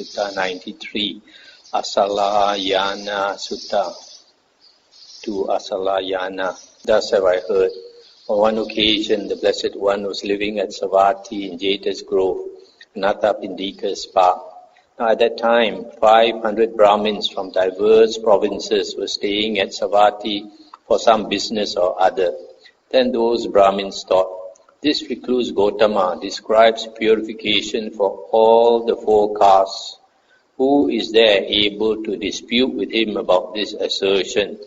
Sutta 93, Asalayana Sutta, to Asalayana. Thus have I heard. On one occasion, the Blessed One was living at Savatthi in Jeta's Grove, Anathapindika's park. Now, at that time, 500 Brahmins from diverse provinces were staying at Savatthi for some business or other. Then those Brahmins thought, this recluse Gautama describes purification for all the four castes. Who is there able to dispute with him about this assertion?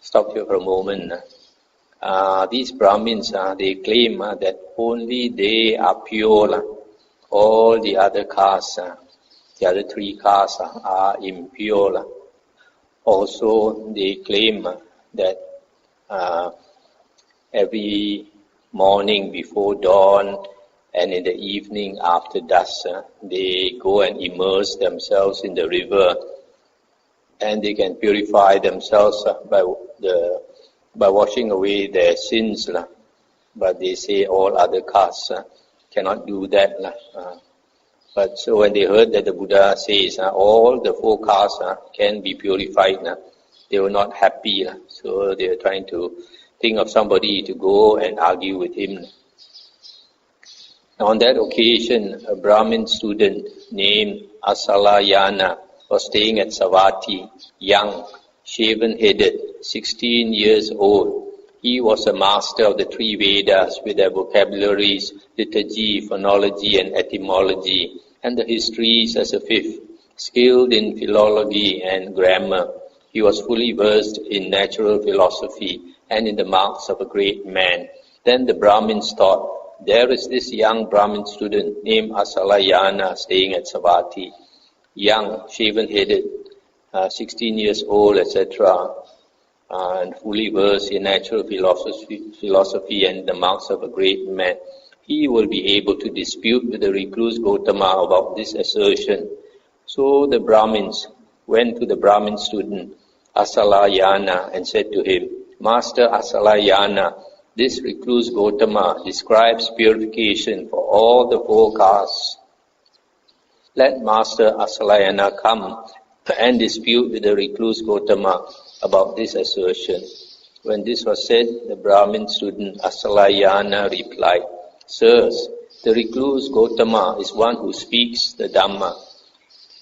Stop here for a moment. These Brahmins, they claim that only they are pure. All the other castes, the other three castes are impure. Also, they claim that every morning before dawn and in the evening after dusk, they go and immerse themselves in the river, and they can purify themselves by washing away their sins. But they say all other castes cannot do that. But so when they heard that the Buddha says all the four castes can be purified, they were not happy. So they were trying to think of somebody to go and argue with him. Now, on that occasion, a Brahmin student named Asalayana was staying at Savatthi, young, shaven-headed, 16 years old. He was a master of the three Vedas with their vocabularies, liturgy, phonology and etymology, and the histories as a fifth. Skilled in philology and grammar, he was fully versed in natural philosophy and in the marks of a great man. Then the Brahmins thought, there is this young Brahmin student named Asalayana staying at Savatthi, young, shaven-headed, 16 years old, etc., and fully versed in natural philosophy and the marks of a great man. He will be able to dispute with the recluse Gautama about this assertion. So the Brahmins went to the Brahmin student Asalayana and said to him, Master Asalayana, this recluse Gautama describes purification for all the four castes. Let Master Asalayana come and dispute with the recluse Gautama about this assertion. When this was said, the Brahmin student Asalayana replied, Sirs, the recluse Gautama is one who speaks the Dhamma.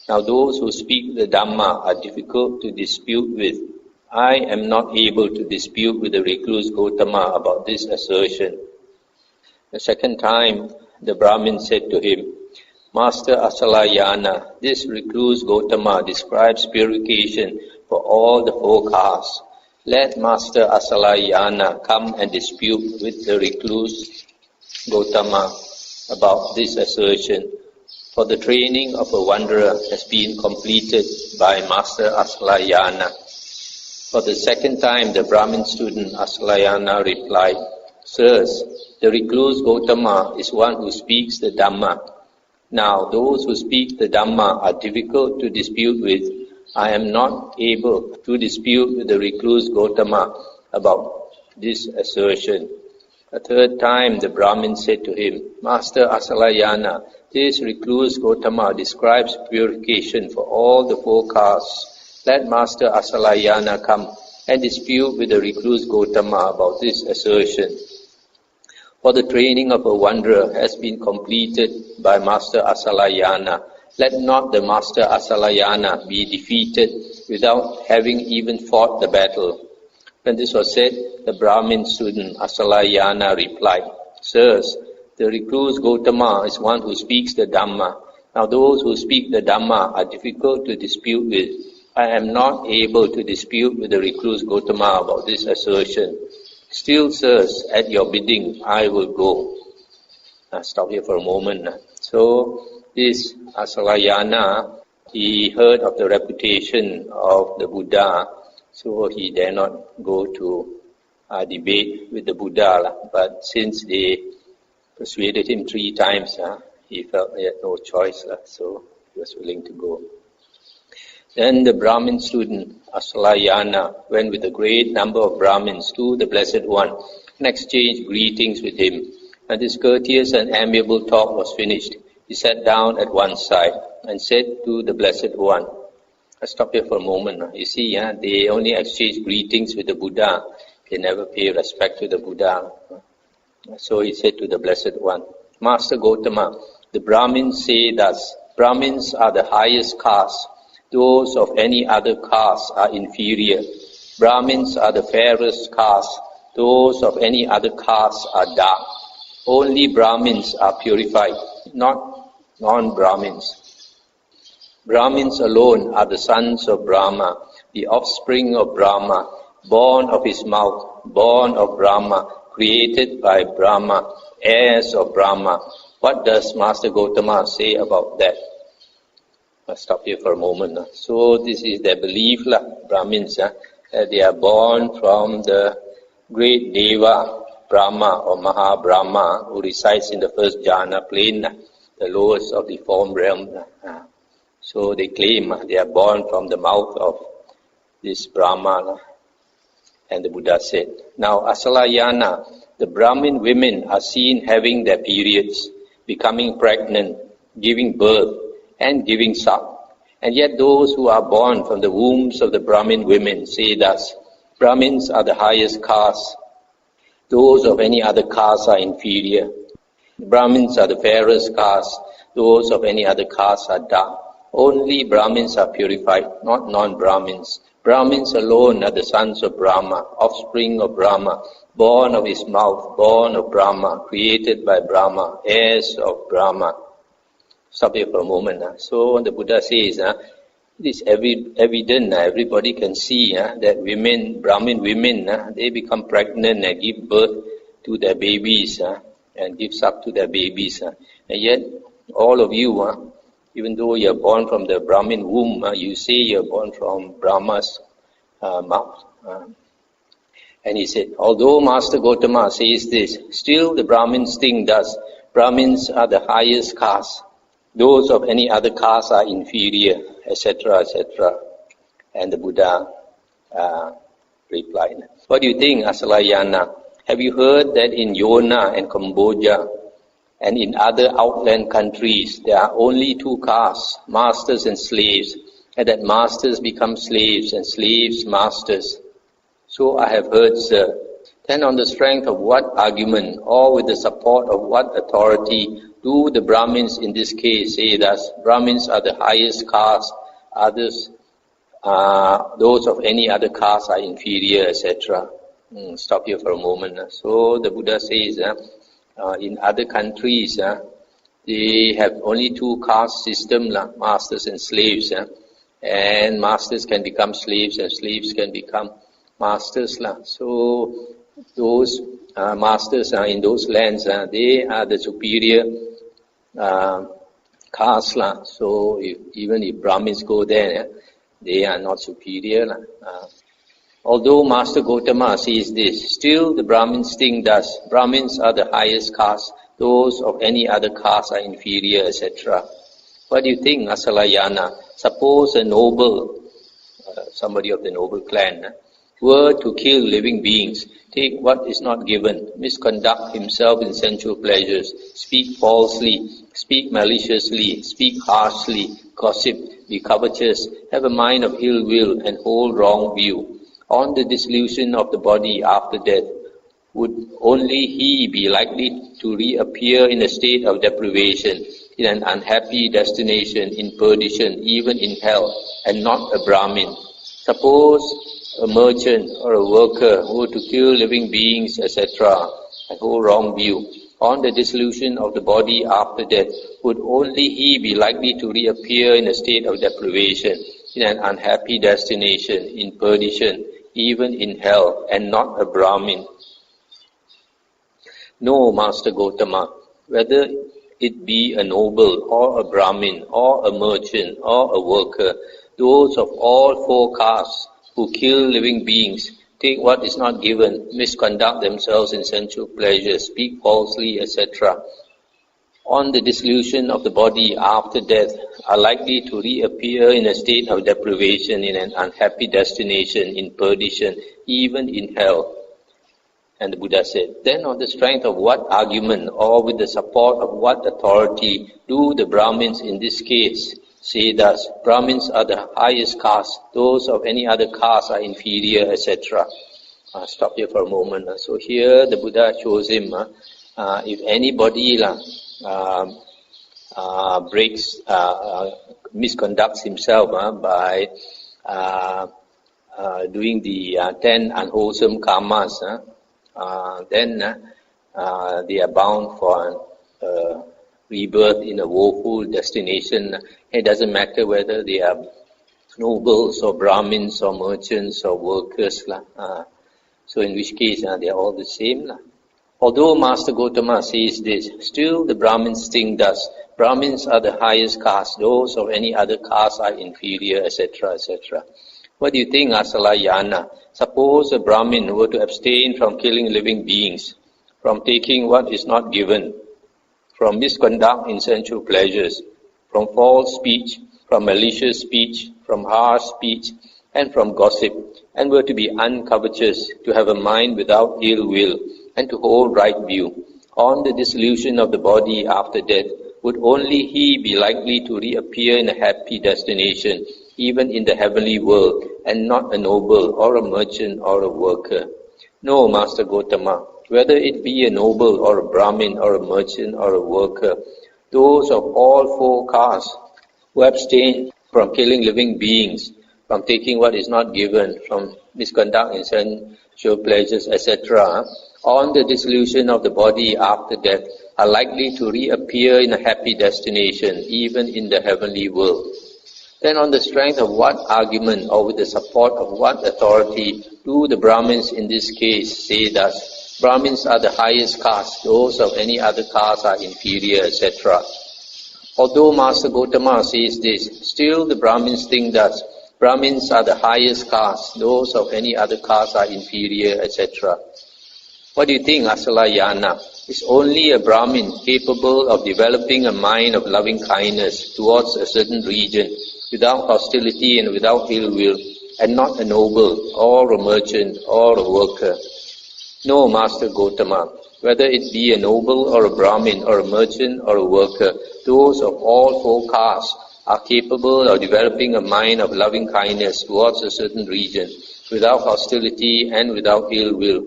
Now those who speak the Dhamma are difficult to dispute with. I am not able to dispute with the recluse Gautama about this assertion. The second time, the Brahmin said to him, Master Asalayana, this recluse Gautama describes purification for all the four castes. Let Master Asalayana come and dispute with the recluse Gautama about this assertion. For the training of a wanderer has been completed by Master Asalayana. For the second time, the Brahmin student Asalayana replied, Sirs, the recluse Gautama is one who speaks the Dhamma. Now, those who speak the Dhamma are difficult to dispute with. I am not able to dispute with the recluse Gautama about this assertion. A third time, the Brahmin said to him, Master Asalayana, this recluse Gautama describes purification for all the four castes. Let Master Asalayana come and dispute with the recluse Gautama about this assertion. For the training of a wanderer has been completed by Master Asalayana. Let not the Master Asalayana be defeated without having even fought the battle. When this was said, the Brahmin student Asalayana replied, Sirs, the recluse Gautama is one who speaks the Dhamma. Now those who speak the Dhamma are difficult to dispute with. I am not able to dispute with the recluse Gautama about this assertion. Still, sirs, at your bidding, I will go. Stop here for a moment. So, this Asalayana, he heard of the reputation of the Buddha, so he dare not go to debate with the Buddha. But since they persuaded him 3 times, he felt he had no choice, so he was willing to go. Then the Brahmin student Asalayana went with a great number of Brahmins to the Blessed One and exchanged greetings with him. When this courteous and amiable talk was finished, he sat down at one side. and said to the Blessed One, I'll stop here for a moment. You see, they only exchange greetings with the Buddha. They never pay respect to the Buddha. So he said to the Blessed One, Master Gautama, the Brahmins say thus, Brahmins are the highest caste. Those of any other caste are inferior. Brahmins are the fairest caste. Those of any other caste are dark. Only Brahmins are purified, not non-Brahmins. Brahmins alone are the sons of Brahma, the offspring of Brahma, born of his mouth, born of Brahma, created by Brahma, heirs of Brahma. What does Master Gautama say about that? I'll stop here for a moment. So this is their belief, Brahmins, that they are born from the great Deva, Brahma or Maha Brahma, who resides in the first jhana plane, the lowest of the form realm. So they claim they are born from the mouth of this Brahma. And the Buddha said, now Asalayana, the Brahmin women are seen having their periods, becoming pregnant, giving birth, and giving suck. And yet those who are born from the wombs of the Brahmin women say thus, Brahmins are the highest caste. Those of any other caste are inferior. Brahmins are the fairest caste. Those of any other caste are dark. Only Brahmins are purified, not non-Brahmins. Brahmins alone are the sons of Brahma, offspring of Brahma, born of his mouth, born of Brahma, created by Brahma, heirs of Brahma. Stop here for a moment. So the Buddha says, it is evident, everybody can see that women, Brahmin women, they become pregnant and give birth to their babies and give suck to their babies. And yet, all of you, even though you are born from the Brahmin womb, you say you are born from Brahma's mouth. And he said, although Master Gautama says this, still the Brahmins think thus. Brahmins are the highest caste. Those of any other caste are inferior, etc., etc. And the Buddha replied, what do you think, Asalayana? Have you heard that in Yona and Cambodia and in other outland countries there are only two castes, masters and slaves, and that masters become slaves and slaves masters? So I have heard, sir. Then on the strength of what argument or with the support of what authority do the Brahmins in this case say thus, Brahmins are the highest caste, others, those of any other caste are inferior, etc. Stop here for a moment. So the Buddha says, in other countries, they have only two caste system, masters and slaves. And masters can become slaves and slaves can become masters. So those masters in those lands, they are the superior caste. So even if Brahmins go there, they are not superior. Although Master Gautama says this, still the Brahmins think thus. Brahmins are the highest caste. Those of any other caste are inferior, etc. What do you think, Asalayana? Suppose a noble, somebody of the noble clan, were to kill living beings, take what is not given, misconduct himself in sensual pleasures, speak falsely, speak maliciously, speak harshly, gossip, be covetous, have a mind of ill will, and hold wrong view. On the dissolution of the body after death, would only he be likely to reappear in a state of deprivation, in an unhappy destination, in perdition, even in hell, and not a Brahmin? Suppose a merchant or a worker who were to kill living beings, etc., and hold wrong view. On the dissolution of the body after death, would only he be likely to reappear in a state of deprivation, in an unhappy destination, in perdition, even in hell, and not a Brahmin? No, Master Gautama, whether it be a noble or a Brahmin or a merchant or a worker, those of all four castes who kill living beings, take what is not given, misconduct themselves in sensual pleasures, speak falsely, etc., on the dissolution of the body after death, are likely to reappear in a state of deprivation, in an unhappy destination, in perdition, even in hell. And the Buddha said, then on the strength of what argument or with the support of what authority do the Brahmins in this case say thus, Brahmins are the highest caste, those of any other caste are inferior, etc. Stop here for a moment. So here the Buddha shows him, if anybody misconducts himself by doing the 10 unwholesome karmas, then they are bound for rebirth in a woeful destination. It doesn't matter whether they are nobles or Brahmins or merchants or workers. So in which case they are all the same. Although Master Gotama says this, still the Brahmins think thus. Brahmins are the highest caste, those of any other caste are inferior, etc., etc. What do you think, Asalayana? Suppose a Brahmin were to abstain from killing living beings, from taking what is not given, from misconduct in sensual pleasures, from false speech, from malicious speech, from harsh speech, and from gossip, and were to be uncovetous, to have a mind without ill will, and to hold right view. On the dissolution of the body after death, would only he be likely to reappear in a happy destination, even in the heavenly world, and not a noble, or a merchant, or a worker? No, Master Gotama, whether it be a noble, or a Brahmin, or a merchant, or a worker, those of all four castes who abstain from killing living beings, from taking what is not given, from misconduct in sensual pleasures, etc., on the dissolution of the body after death, are likely to reappear in a happy destination, even in the heavenly world. Then on the strength of what argument, or with the support of what authority, do the Brahmins in this case say thus, Brahmins are the highest caste, those of any other caste are inferior, etc. Although Master Gotama says this, still the Brahmins think thus, Brahmins are the highest caste, those of any other caste are inferior, etc. What do you think, Asalayana? Is only a Brahmin capable of developing a mind of loving kindness towards a certain region, without hostility and without ill will, and not a noble, or a merchant, or a worker? No, Master Gotama, whether it be a noble, or a Brahmin, or a merchant, or a worker, those of all four castes are capable of developing a mind of loving kindness towards a certain region, without hostility and without ill will.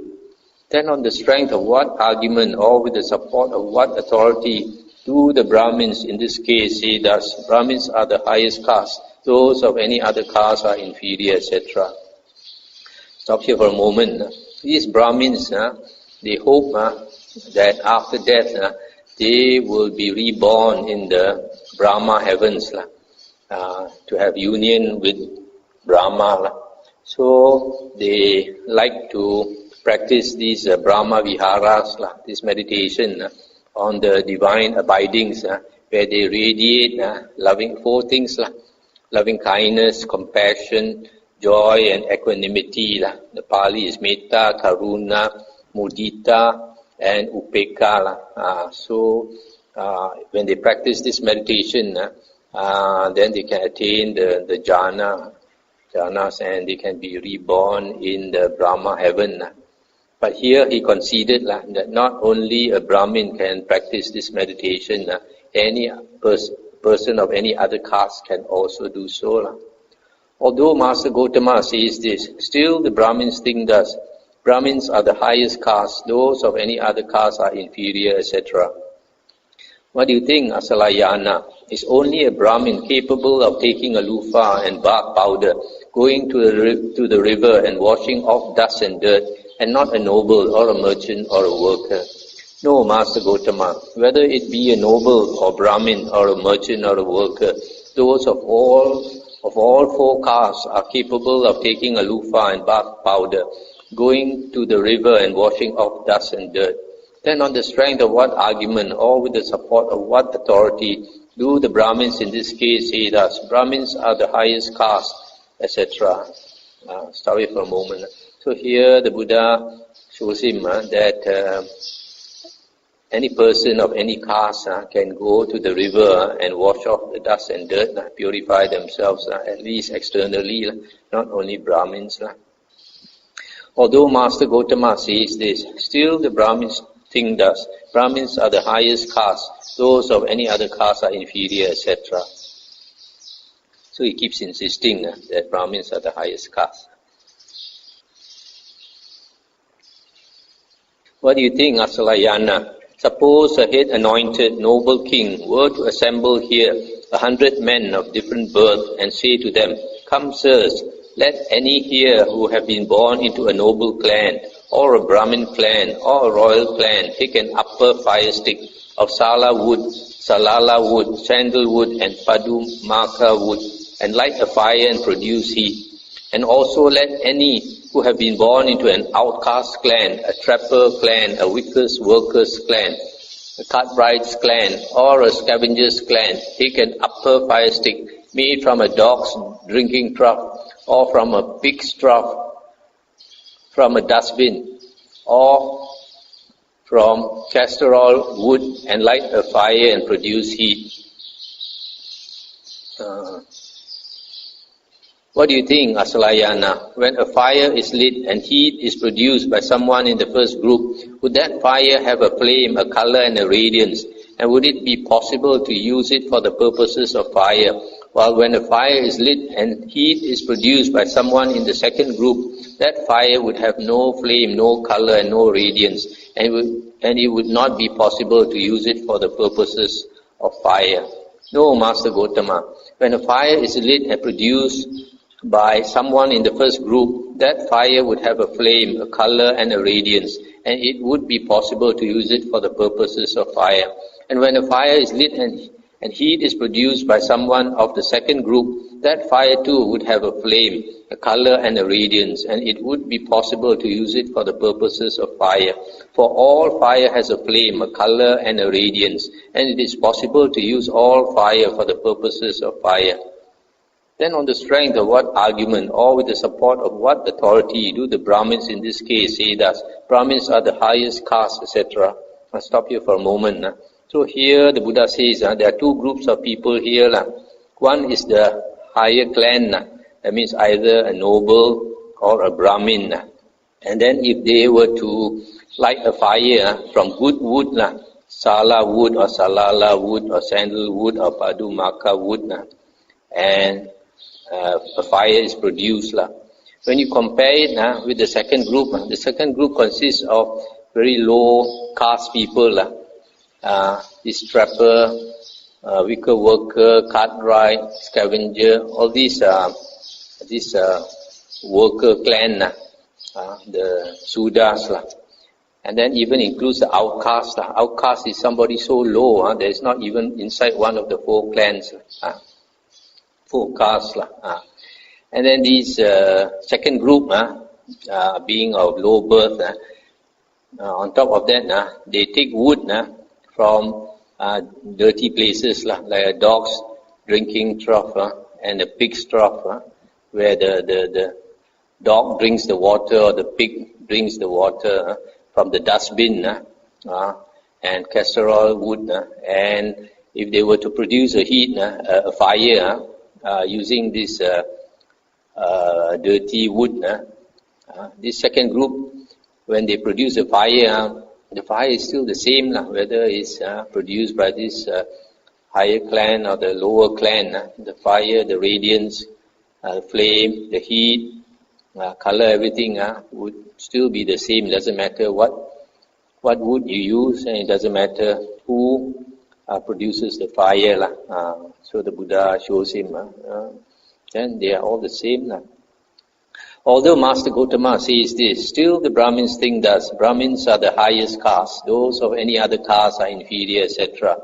Then on the strength of what argument, or with the support of what authority, do the Brahmins in this case say thus, Brahmins are the highest caste, those of any other caste are inferior, etc. Stop here for a moment. These Brahmins, they hope that after death, they will be reborn in the Brahma heavens, to have union with Brahma. So they like to practice these Brahma Viharas, this meditation on the divine abidings, where they radiate loving four things, loving kindness, compassion, joy, and equanimity. The Pali is Metta, Karuna, Mudita, and Upekkha. So when they practice this meditation, then they can attain the jhanas, and they can be reborn in the Brahma heaven. But here he conceded that not only a Brahmin can practice this meditation, any person of any other caste can also do so. Although Master Gotama says this, still the Brahmins think thus, Brahmins are the highest caste, those of any other caste are inferior, etc. What do you think, Asalayana? Is only a Brahmin capable of taking a loofah and bark powder, going to the river and washing off dust and dirt, and not a noble, or a merchant, or a worker? No, Master Gotama, whether it be a noble, or Brahmin, or a merchant, or a worker, those of all four castes are capable of taking a loofah and bark powder, going to the river and washing off dust and dirt. Then on the strength of what argument, or with the support of what authority, do the Brahmins in this case say thus, Brahmins are the highest caste, etc. Stop it for a moment. So here the Buddha shows him that any person of any caste can go to the river and wash off the dust and dirt, purify themselves, at least externally, not only Brahmins. Although Master Gotama says this, still the Brahmins think thus, Brahmins are the highest caste, those of any other caste are inferior, etc. So he keeps insisting that Brahmins are the highest caste. What do you think, Asalayana? Suppose a head anointed noble king were to assemble here 100 men of different birth and say to them, "Come, sirs, let any here who have been born into a noble clan, or a Brahmin clan, or a royal clan, take an upper fire stick of sala wood, salala wood, sandalwood, and padumaka wood, and light a fire and produce heat. And also let any who have been born into an outcast clan, a trapper clan, a workers clan, a cartwright's clan, or a scavenger's clan, take an upper fire stick made from a dog's drinking trough, or from a pig's trough, from a dustbin, or from castor oil wood, and light a fire and produce heat." What do you think, Asalayana? When a fire is lit and heat is produced by someone in the first group, would that fire have a flame, a color, and a radiance? And would it be possible to use it for the purposes of fire? While when a fire is lit and heat is produced by someone in the second group, that fire would have no flame, no color, and no radiance, and it would not be possible to use it for the purposes of fire. No, Master Gotama. When a fire is lit and produced by someone in the first group, that fire would have a flame, a color, and a radiance, and it would be possible to use it for the purposes of fire. And when a fire is lit and heat is produced by someone of the second group, that fire too would have a flame, a color, and a radiance, and it would be possible to use it for the purposes of fire. For all fire has a flame, a color, and a radiance, and it is possible to use all fire for the purposes of fire. Then on the strength of what argument, or with the support of what authority, do the Brahmins in this case say thus, Brahmins are the highest caste, etc.? I'll stop here for a moment. So here the Buddha says there are two groups of people here. One is the higher clan, that means either a noble or a Brahmin. And then if they were to light a fire from good wood, sala wood or salala wood or sandalwood or padumaka wood, and a fire is produced. When you compare it with the second group consists of very low caste people. This trapper, wicker worker, cartwright, scavenger, all these worker clan, the suttas. And then even includes the outcast. Outcast is somebody so low, there is not even inside one of the four clans. Four castes. And then these second group, being of low birth, on top of that, they take wood from dirty places, like a dog's drinking trough and a pig's trough, where the dog drinks the water or the pig drinks the water from the dustbin, and castor oil wood. And if they were to produce a heat, a fire, using this dirty wood, this second group, when they produce a fire, the fire is still the same, whether it's produced by this higher clan or the lower clan. The fire, the radiance, the flame, the heat, color, everything would still be the same. It doesn't matter what wood you use, and it doesn't matter who produces the fire. So the Buddha shows him, then they are all the same. Although Master Gotama says this, still the Brahmins think thus. Brahmins are the highest caste. Those of any other caste are inferior, etc.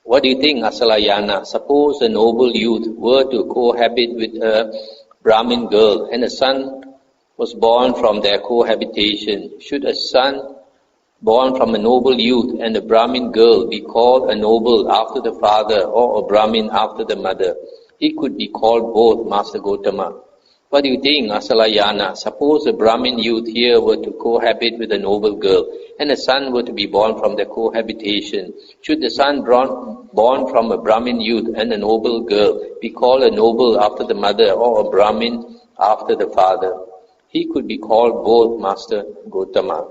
What do you think, Asalayana? Suppose a noble youth were to cohabit with a Brahmin girl, and a son was born from their cohabitation. Should a son born from a noble youth and a Brahmin girl be called a noble after the father, or a Brahmin after the mother? He could be called both, Master Gotama. What do you think, Asalayana? Suppose a Brahmin youth here were to cohabit with a noble girl, and a son were to be born from their cohabitation. Should the son born from a Brahmin youth and a noble girl be called a noble after the mother, or a Brahmin after the father? He could be called both, Master Gotama.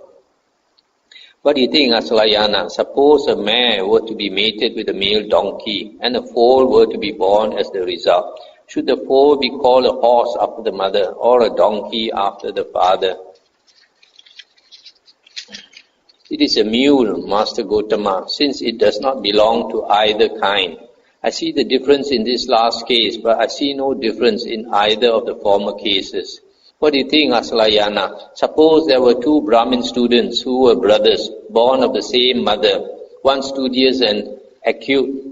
What do you think, Asalayana? Suppose a mare were to be mated with a male donkey, and a foal were to be born as the result. Should the foal be called a horse after the mother, or a donkey after the father? It is a mule, Master Gotama, since it does not belong to either kind. I see the difference in this last case, but I see no difference in either of the former cases. What do you think, Asalayana? Suppose there were two Brahmin students who were brothers, born of the same mother, one studious and acute,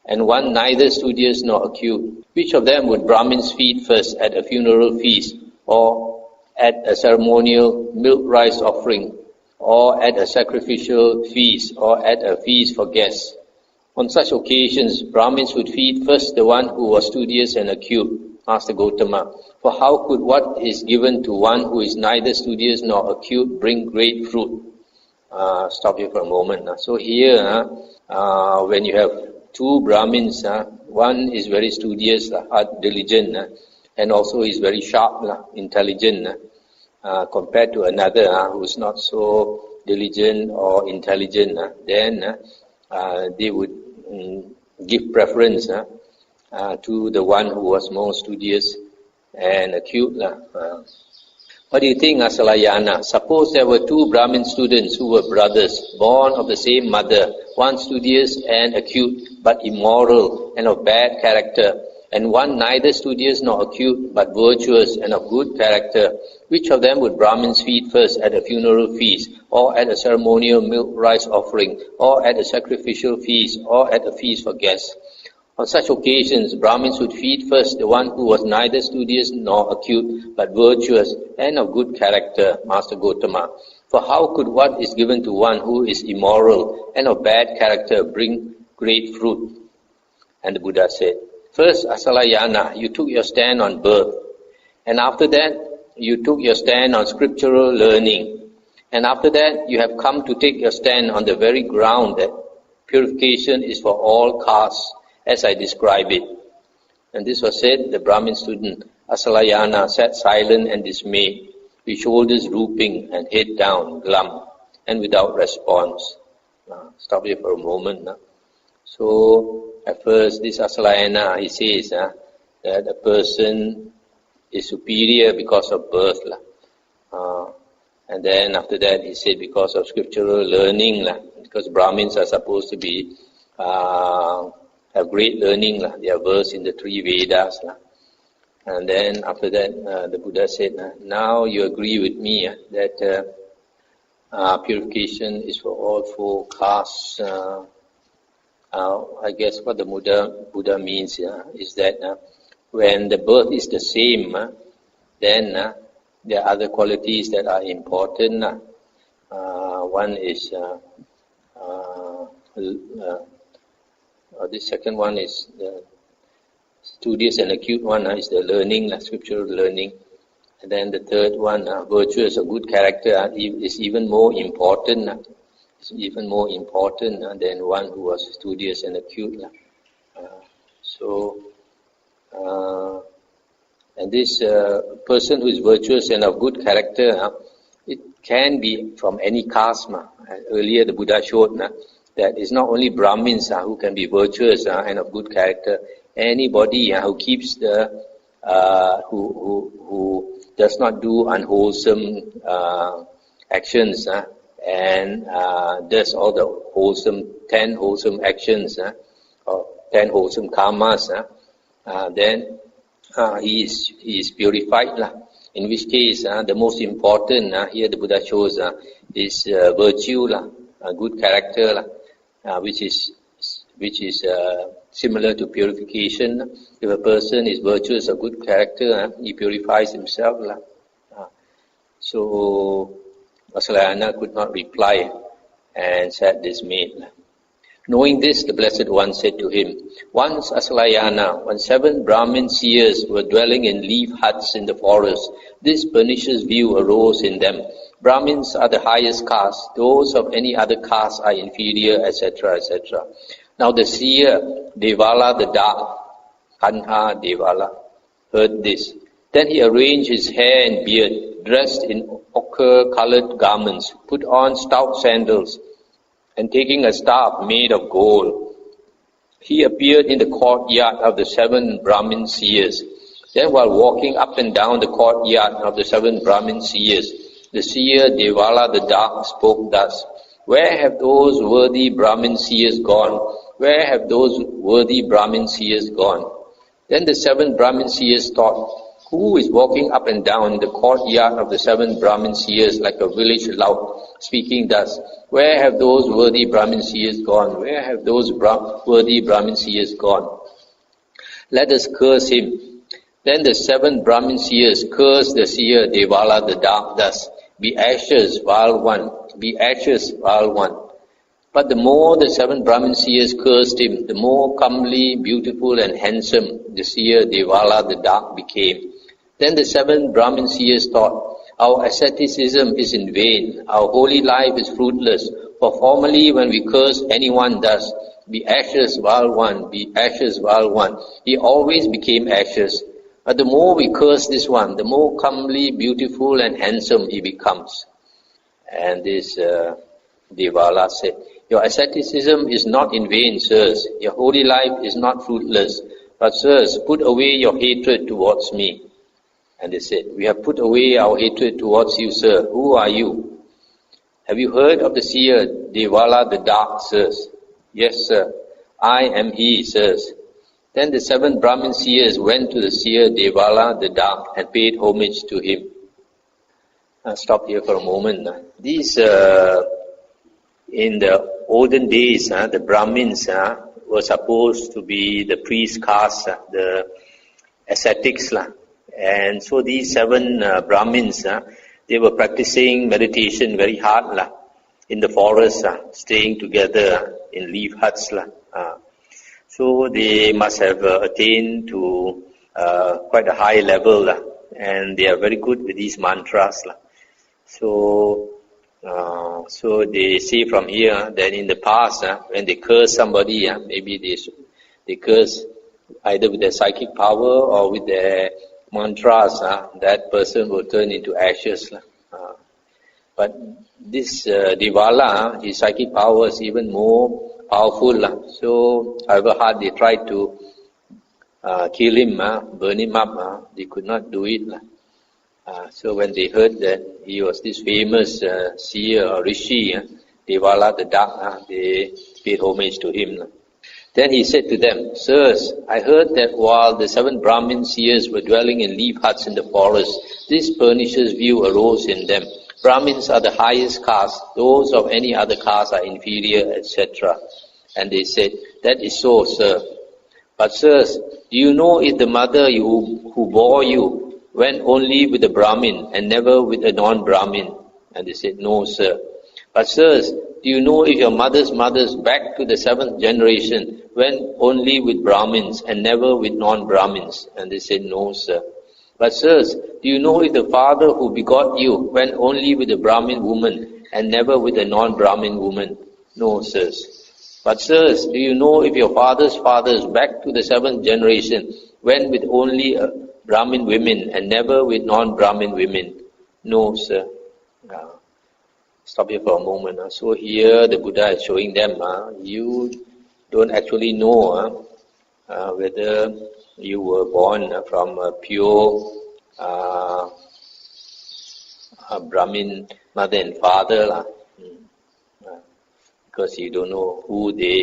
and one neither studious nor acute. Which of them would Brahmins feed first at a funeral feast, or at a ceremonial milk rice offering, or at a sacrificial feast, or at a feast for guests? On such occasions, Brahmins would feed first the one who was studious and acute, Master Gotama. For how could what is given to one who is neither studious nor acute bring great fruit? Stop here for a moment. So here, when you have two Brahmins, one is very studious, diligent, and also is very sharp, intelligent, compared to another who is not so diligent or intelligent, then they would give preference to the one who was more studious and acute. What do you think, Asalayana? Suppose there were two Brahmin students who were brothers, born of the same mother, one studious and acute, but immoral and of bad character, and one neither studious nor acute, but virtuous and of good character. Which of them would Brahmins feed first at a funeral feast, or at a ceremonial milk rice offering, or at a sacrificial feast, or at a feast for guests? On such occasions, Brahmins would feed first the one who was neither studious nor acute, but virtuous and of good character, Master Gotama. For how could what is given to one who is immoral and of bad character bring great fruit? And the Buddha said, first, Asalayana, you took your stand on birth, and after that, you took your stand on scriptural learning, and after that, you have come to take your stand on the very ground that purification is for all castes, as I describe it. And this was said, the Brahmin student Asalayana sat silent and dismayed, with shoulders drooping and head down, glum, and without response. Stop here for a moment. So, at first, this Asalayana, he says that a person is superior because of birth. And then after that, he said because of scriptural learning, because Brahmins are supposed to be have great learning, they are versed in the three Vedas. And then after that, the Buddha said, now you agree with me that purification is for all four castes. I guess what the Buddha means is that when the birth is the same, then there are other qualities that are important. One is the second one is the studious and acute one is the learning, scriptural learning. And then the third one, virtuous or good character, is even more important. It's even more important than one who was studious and acute. And this person who is virtuous and of good character, it can be from any caste. Earlier the Buddha showed that it's not only Brahmins who can be virtuous and of good character. Anybody who keeps who does not do unwholesome actions and does all the 10 wholesome actions or 10 wholesome karmas, then he is purified. In which case, the most important here the Buddha shows is virtue, good character, which is similar to purification. If a person is virtuous or good character, he purifies himself. So Asalayana could not reply and sat dismayed. Knowing this, the Blessed One said to him, once, Asalayana, when 7 Brahmin seers were dwelling in leaf huts in the forest, this pernicious view arose in them. Brahmins are the highest caste, those of any other caste are inferior, etc., etc. Now the seer, Devala the dark, Kanha Devala, heard this. Then he arranged his hair and beard, dressed in ochre-colored garments, put on stout sandals, and taking a staff made of gold, He appeared in the courtyard of the 7 Brahmin seers. Then while walking up and down the courtyard of the 7 Brahmin seers, the seer Devala the Dark spoke thus, "Where have those worthy Brahmin seers gone? Where have those worthy Brahmin seers gone?" Then the 7 Brahmin seers thought, "Who is walking up and down the courtyard of the 7 Brahmin seers like a village lout, speaking thus, 'Where have those worthy Brahmin seers gone? Where have those worthy Brahmin seers gone? Let us curse him.'" Then the 7 Brahmin seers cursed the seer Devala the Dark thus, "Be ashes, vile one, be ashes, vile one." But the more the 7 Brahmin seers cursed him, the more comely, beautiful and handsome the seer Devala the Dark became. Then the 7 Brahmin seers thought, "Our asceticism is in vain, our holy life is fruitless, for formerly when we cursed anyone thus, 'Be ashes, vile one, be ashes, vile one,' he always became ashes. But the more we curse this one, the more comely, beautiful and handsome he becomes." And this Devala said, "Your asceticism is not in vain, sirs. Your holy life is not fruitless. But sirs, put away your hatred towards me." And they said, "We have put away our hatred towards you, sir. Who are you?" "Have you heard of the seer Devala the Dark, sirs?" "Yes, sir. I am he, sirs." Then the 7 Brahmin seers went to the seer Devala the Dark and paid homage to him. I'll stop here for a moment. These, in the olden days, the Brahmins were supposed to be the priest caste, the ascetics. And so these 7 Brahmins, they were practicing meditation very hard in the forest, staying together in leaf huts. So they must have attained to quite a high level, and they are very good with these mantras. So they say from here that in the past, when they curse somebody, maybe they curse either with their psychic power or with their mantras, that person will turn into ashes. But this Devala, his psychic power is even more powerful. So however hard they tried to kill him, burn him up, they could not do it. So when they heard that he was this famous seer or rishi, Devala the Dark, they paid homage to him. Then he said to them, "Sirs, I heard that while the 7 Brahmin seers were dwelling in leaf huts in the forest, this pernicious view arose in them. Brahmins are the highest caste, those of any other caste are inferior, etc." And they said, "That is so, sir. But sirs, do you know if the mother who bore you went only with a Brahmin and never with a non-Brahmin?" And they said, "No, sir." "But sirs, do you know if your mother's back to the 7th generation went only with Brahmins and never with non-Brahmins?" And they said, "No, sir." "But sirs, do you know if the father who begot you went only with a Brahmin woman and never with a non-Brahmin woman?" "No, sirs." "But sirs, do you know if your father's back to the 7th generation went with only Brahmin women and never with non-Brahmin women?" "No, sir." Stop here for a moment. So here the Buddha is showing them, you don't actually know whether you were born from a pure Brahmin mother and father, because you don't know who they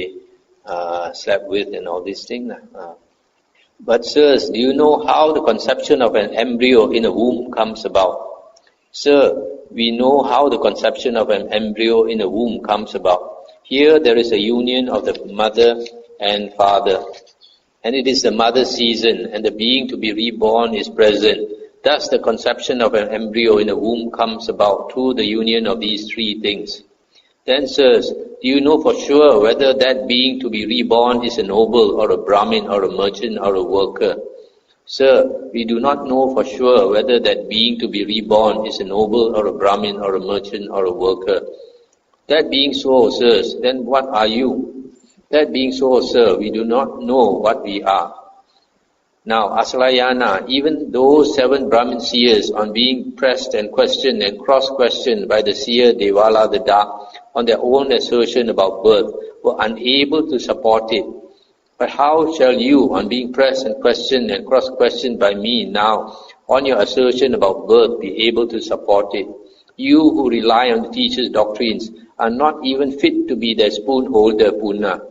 slept with and all these things. "But sirs, do you know how the conception of an embryo in a womb comes about?" "Sir, we know how the conception of an embryo in a womb comes about. Here there is a union of the mother and father, and it is the mother's season, and the being to be reborn is present. Thus the conception of an embryo in a womb comes about through the union of these 3 things. Then, sirs, do you know for sure whether that being to be reborn is a noble or a Brahmin or a merchant or a worker?" "Sir, we do not know for sure whether that being to be reborn is a noble or a Brahmin or a merchant or a worker." "That being so, sirs, then what are you?" "That being so, sir, we do not know what we are." Now, Asalayana, even those 7 Brahmin seers, on being pressed and questioned and cross-questioned by the seer Devala the Dark on their own assertion about birth, were unable to support it. But how shall you, on being pressed and questioned and cross-questioned by me now, on your assertion about birth, be able to support it? You who rely on the teacher's doctrines are not even fit to be their spoon holder, Puna.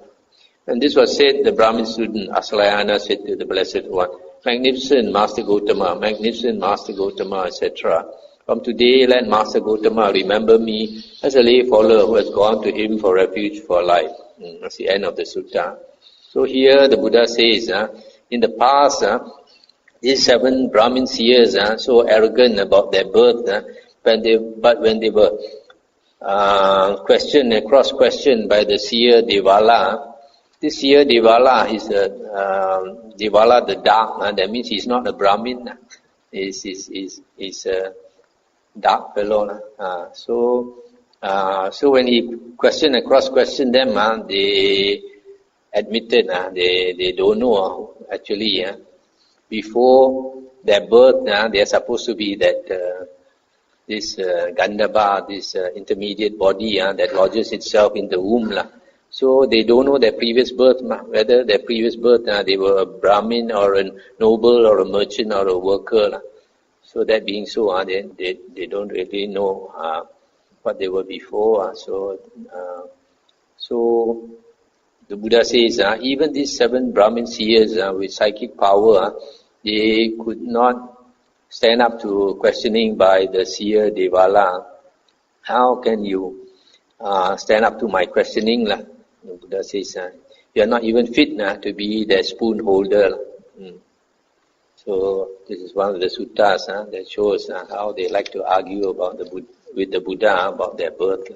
And this was said, the Brahmin student Asalayana said to the Blessed One, Magnificent Master Gautama, etc. From today, let Master Gautama remember me as a lay follower who has gone to him for refuge for life. That's the end of the sutta. So here the Buddha says, in the past, these 7 Brahmin seers so arrogant about their birth, but when they were questioned and cross-questioned by the seer Devala, this seer Devala is Devala the dark. That means he's not a Brahmin. He's a dark fellow. So when he questioned and cross-questioned them, they admitted they don't know actually. Before their birth, they are supposed to be that this Gandhava, this intermediate body that lodges itself in the womb. So they don't know their previous birth, whether their previous birth they were a Brahmin or a noble or a merchant or a worker. So that being so, they don't really know what they were before. So the Buddha says, even these 7 Brahmin seers with psychic power, they could not stand up to questioning by the seer Devala. How can you stand up to my questioning? The Buddha says, you are not even fit to be their spoon holder. So this is one of the suttas that shows how they like to argue about with the Buddha about their birth.